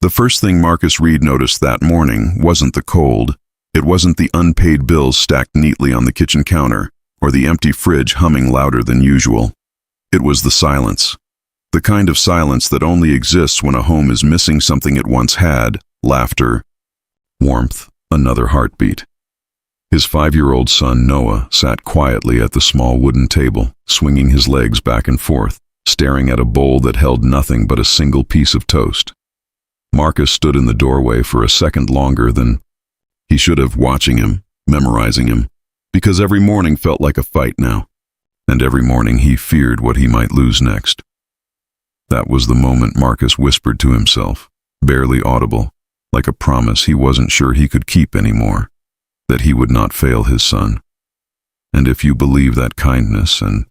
The first thing Marcus Reed noticed that morning wasn't the cold. It wasn't the unpaid bills stacked neatly on the kitchen counter, or the empty fridge humming louder than usual. It was the silence. The kind of silence that only exists when a home is missing something it once had: laughter, warmth, another heartbeat. His 5-year-old son Noah sat quietly at the small wooden table, swinging his legs back and forth, staring at a bowl that held nothing but a single piece of toast. Marcus stood in the doorway for a second longer than he should have, watching him, memorizing him, because every morning felt like a fight now, and every morning he feared what he might lose next. That was the moment Marcus whispered to himself, barely audible, like a promise he wasn't sure he could keep anymore, that he would not fail his son. And if you believe that kindness and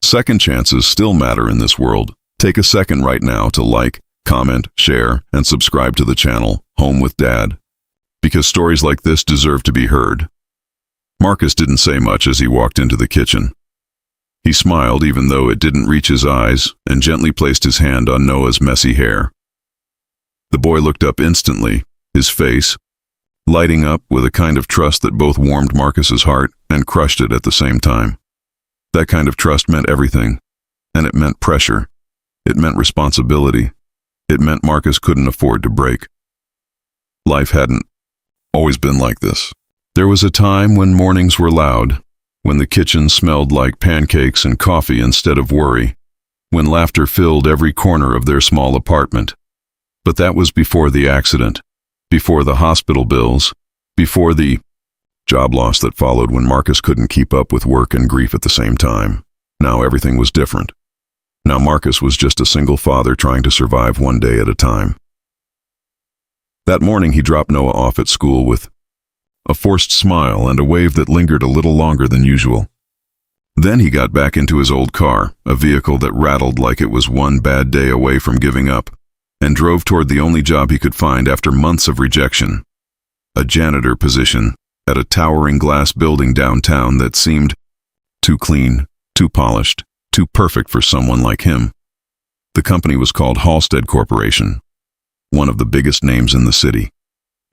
second chances still matter in this world, take a second right now to like, comment, share, and subscribe to the channel, Home with Dad, because stories like this deserve to be heard. Marcus didn't say much as he walked into the kitchen. He smiled even though it didn't reach his eyes, and gently placed his hand on Noah's messy hair. The boy looked up instantly, his face lighting up with a kind of trust that both warmed Marcus's heart and crushed it at the same time. That kind of trust meant everything, and it meant pressure. It meant responsibility. It meant Marcus couldn't afford to break. Life hadn't always been like this. There was a time when mornings were loud, when the kitchen smelled like pancakes and coffee instead of worry, when laughter filled every corner of their small apartment. But that was before the accident, before the hospital bills, before the job loss that followed when Marcus couldn't keep up with work and grief at the same time. Now everything was different. Now Marcus was just a single father trying to survive one day at a time. That morning he dropped Noah off at school with a forced smile and a wave that lingered a little longer than usual. Then he got back into his old car, a vehicle that rattled like it was one bad day away from giving up, and drove toward the only job he could find after months of rejection: a janitor position at a towering glass building downtown that seemed too clean, too polished, too perfect for someone like him. The company was called Halstead Corporation, one of the biggest names in the city.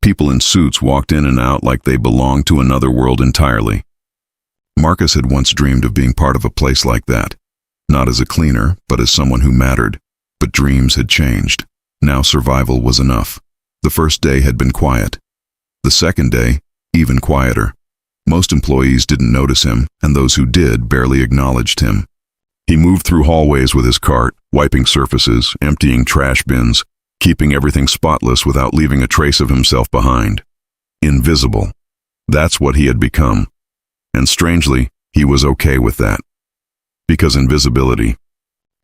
People in suits walked in and out like they belonged to another world entirely. Marcus had once dreamed of being part of a place like that, not as a cleaner, but as someone who mattered. But dreams had changed. Now survival was enough. The first day had been quiet. The second day, even quieter. Most employees didn't notice him, and those who did barely acknowledged him. He moved through hallways with his cart, wiping surfaces, emptying trash bins, keeping everything spotless without leaving a trace of himself behind. Invisible. That's what he had become. And strangely, he was okay with that. Because invisibility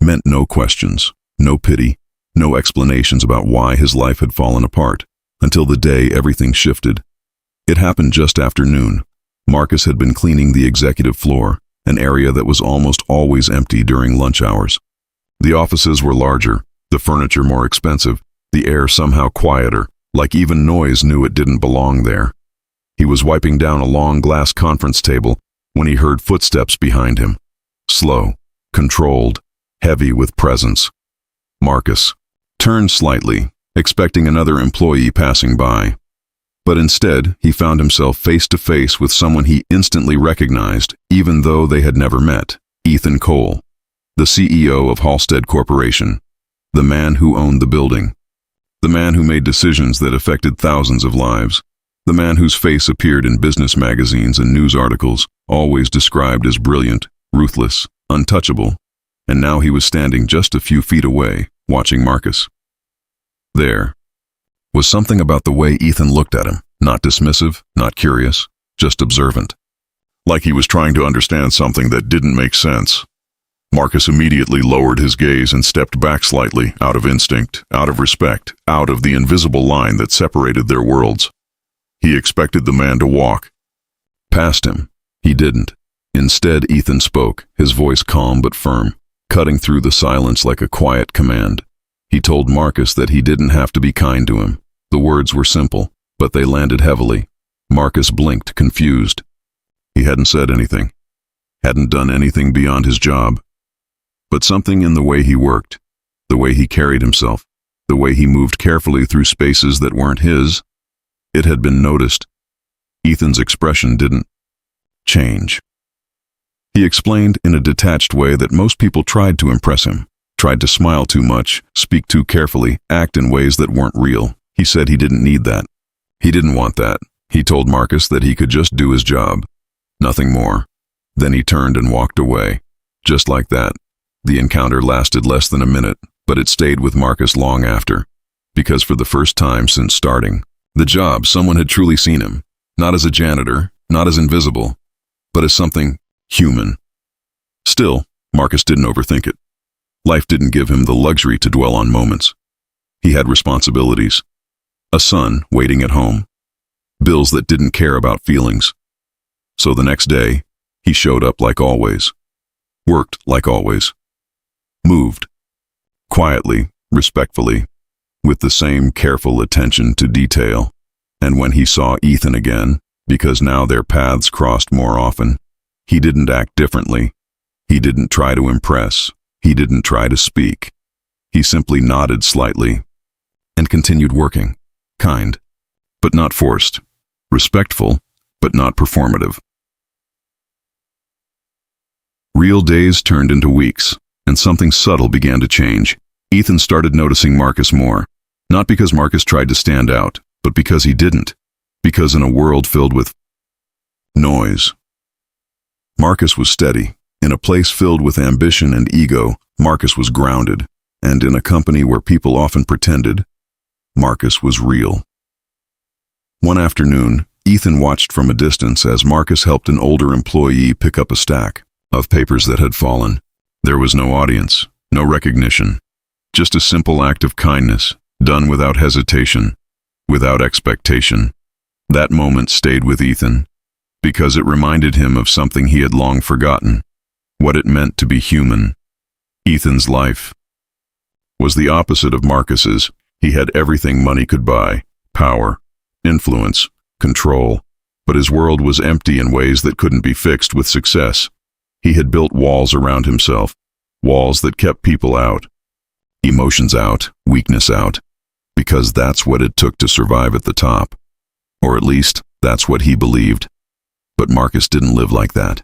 meant no questions, no pity, no explanations about why his life had fallen apart, until the day everything shifted. It happened just after noon. Marcus had been cleaning the executive floor, an area that was almost always empty during lunch hours. The offices were larger, the furniture more expensive, the air somehow quieter, like even noise knew it didn't belong there. He was wiping down a long glass conference table when he heard footsteps behind him. Slow, controlled, heavy with presence. Marcus turned slightly, expecting another employee passing by. But instead, he found himself face to face with someone he instantly recognized, even though they had never met: Ethan Cole, the CEO of Halstead Corporation, the man who owned the building, the man who made decisions that affected thousands of lives, the man whose face appeared in business magazines and news articles, always described as brilliant, ruthless, untouchable, and now he was standing just a few feet away, watching Marcus. There was something about the way Ethan looked at him, not dismissive, not curious, just observant. Like he was trying to understand something that didn't make sense. Marcus immediately lowered his gaze and stepped back slightly, out of instinct, out of respect, out of the invisible line that separated their worlds. He expected the man to walk past him. He didn't. Instead, Ethan spoke, his voice calm but firm, cutting through the silence like a quiet command. He told Marcus that he didn't have to be kind to him. The words were simple, but they landed heavily. Marcus blinked, confused. He hadn't said anything, hadn't done anything beyond his job. But something in the way he worked, the way he carried himself, the way he moved carefully through spaces that weren't his. It had been noticed. Ethan's expression didn't change. He explained in a detached way that most people tried to impress him, tried to smile too much, speak too carefully, act in ways that weren't real. He said he didn't need that. He didn't want that. He told Marcus that he could just do his job. Nothing more. Then he turned and walked away. Just like that. The encounter lasted less than a minute, but it stayed with Marcus long after. Because for the first time since starting the job, someone had truly seen him. Not as a janitor, not as invisible, but as something human. Still, Marcus didn't overthink it. Life didn't give him the luxury to dwell on moments. He had responsibilities. A son waiting at home. Bills that didn't care about feelings. So the next day, he showed up like always. Worked like always. Moved. Quietly, respectfully, with the same careful attention to detail. And when he saw Ethan again, because now their paths crossed more often, he didn't act differently. He didn't try to impress. He didn't try to speak. He simply nodded slightly and continued working. Kind, but not forced. Respectful, but not performative. Real days turned into weeks, and something subtle began to change. Ethan started noticing Marcus more. Not because Marcus tried to stand out, but because he didn't. Because in a world filled with noise, Marcus was steady. In a place filled with ambition and ego, Marcus was grounded. And in a company where people often pretended, Marcus was real. One afternoon, Ethan watched from a distance as Marcus helped an older employee pick up a stack of papers that had fallen. There was no audience, no recognition, just a simple act of kindness, done without hesitation, without expectation. That moment stayed with Ethan, because it reminded him of something he had long forgotten, what it meant to be human. Ethan's life was the opposite of Marcus's. He had everything money could buy: power, influence, control, but his world was empty in ways that couldn't be fixed with success. He had built walls around himself, walls that kept people out, emotions out, weakness out, because that's what it took to survive at the top. Or at least, that's what he believed. But Marcus didn't live like that.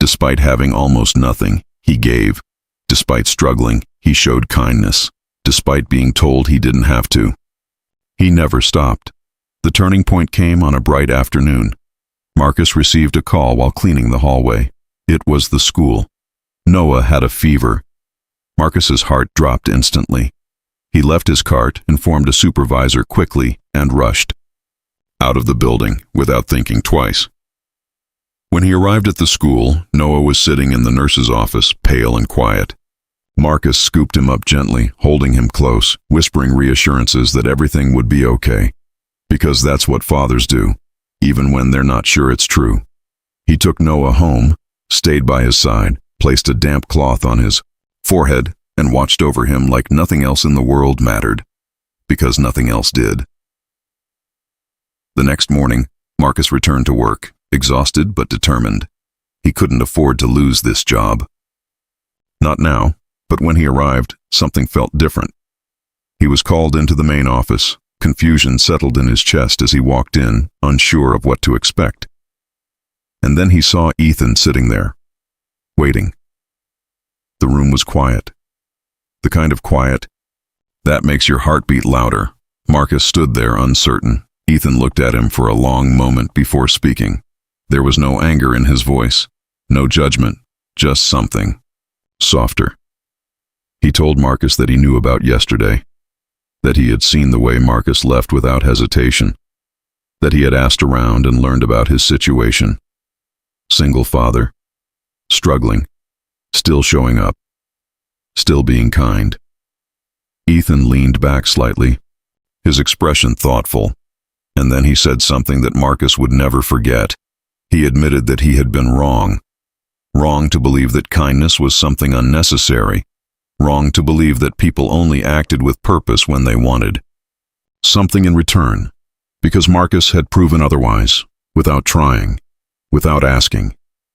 Despite having almost nothing, he gave. Despite struggling, he showed kindness. Despite being told he didn't have to, he never stopped. The turning point came on a bright afternoon. Marcus received a call while cleaning the hallway. It was the school. Noah had a fever. Marcus's heart dropped instantly. He left his cart, informed a supervisor quickly, and rushed out of the building without thinking twice. When he arrived at the school, Noah was sitting in the nurse's office, pale and quiet. Marcus scooped him up gently, holding him close, whispering reassurances that everything would be okay. Because that's what fathers do, even when they're not sure it's true. He took Noah home, stayed by his side, placed a damp cloth on his forehead, and watched over him like nothing else in the world mattered. Because nothing else did. The next morning, Marcus returned to work, exhausted but determined. He couldn't afford to lose this job. Not now, but when he arrived, something felt different. He was called into the main office. Confusion settled in his chest as he walked in, unsure of what to expect. And then he saw Ethan sitting there, waiting. The room was quiet. The kind of quiet that makes your heart beat louder. Marcus stood there uncertain. Ethan looked at him for a long moment before speaking. There was no anger in his voice, no judgment, just something softer. He told Marcus that he knew about yesterday, that he had seen the way Marcus left without hesitation, that he had asked around and learned about his situation. Single father, struggling, still showing up, still being kind. Ethan leaned back slightly, his expression thoughtful, and then he said something that Marcus would never forget. He admitted that he had been wrong. Wrong to believe that kindness was something unnecessary. Wrong to believe that people only acted with purpose when they wanted something in return, because Marcus had proven otherwise, without trying, without asking,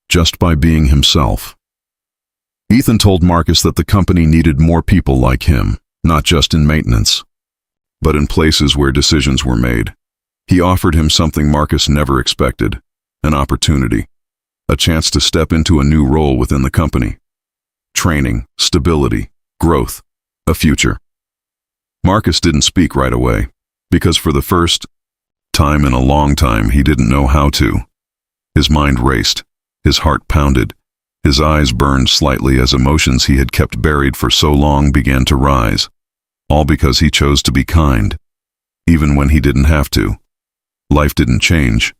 just by being himself. Ethan told Marcus that the company needed more people like him, not just in maintenance, but in places where decisions were made. He offered him something Marcus never expected, an opportunity, a chance to step into a new role within the company. Training, stability, growth, a future. Marcus didn't speak right away, because for the first time in a long time he didn't know how to. His mind raced, his heart pounded, his eyes burned slightly as emotions he had kept buried for so long began to rise, all because he chose to be kind, even when he didn't have to. Life didn't change.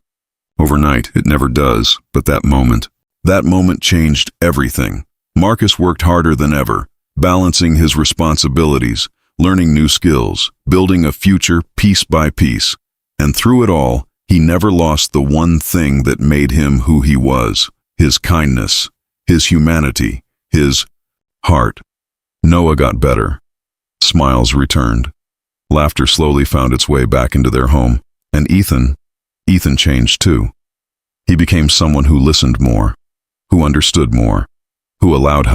Overnight, it never does, but that moment changed everything. Marcus worked harder than ever, balancing his responsibilities, learning new skills, building a future piece by piece. And through it all, he never lost the one thing that made him who he was, his kindness, his humanity, his heart. Noah got better. Smiles returned. Laughter slowly found its way back into their home. And Ethan changed too. He became someone who listened more, who understood more, who allowed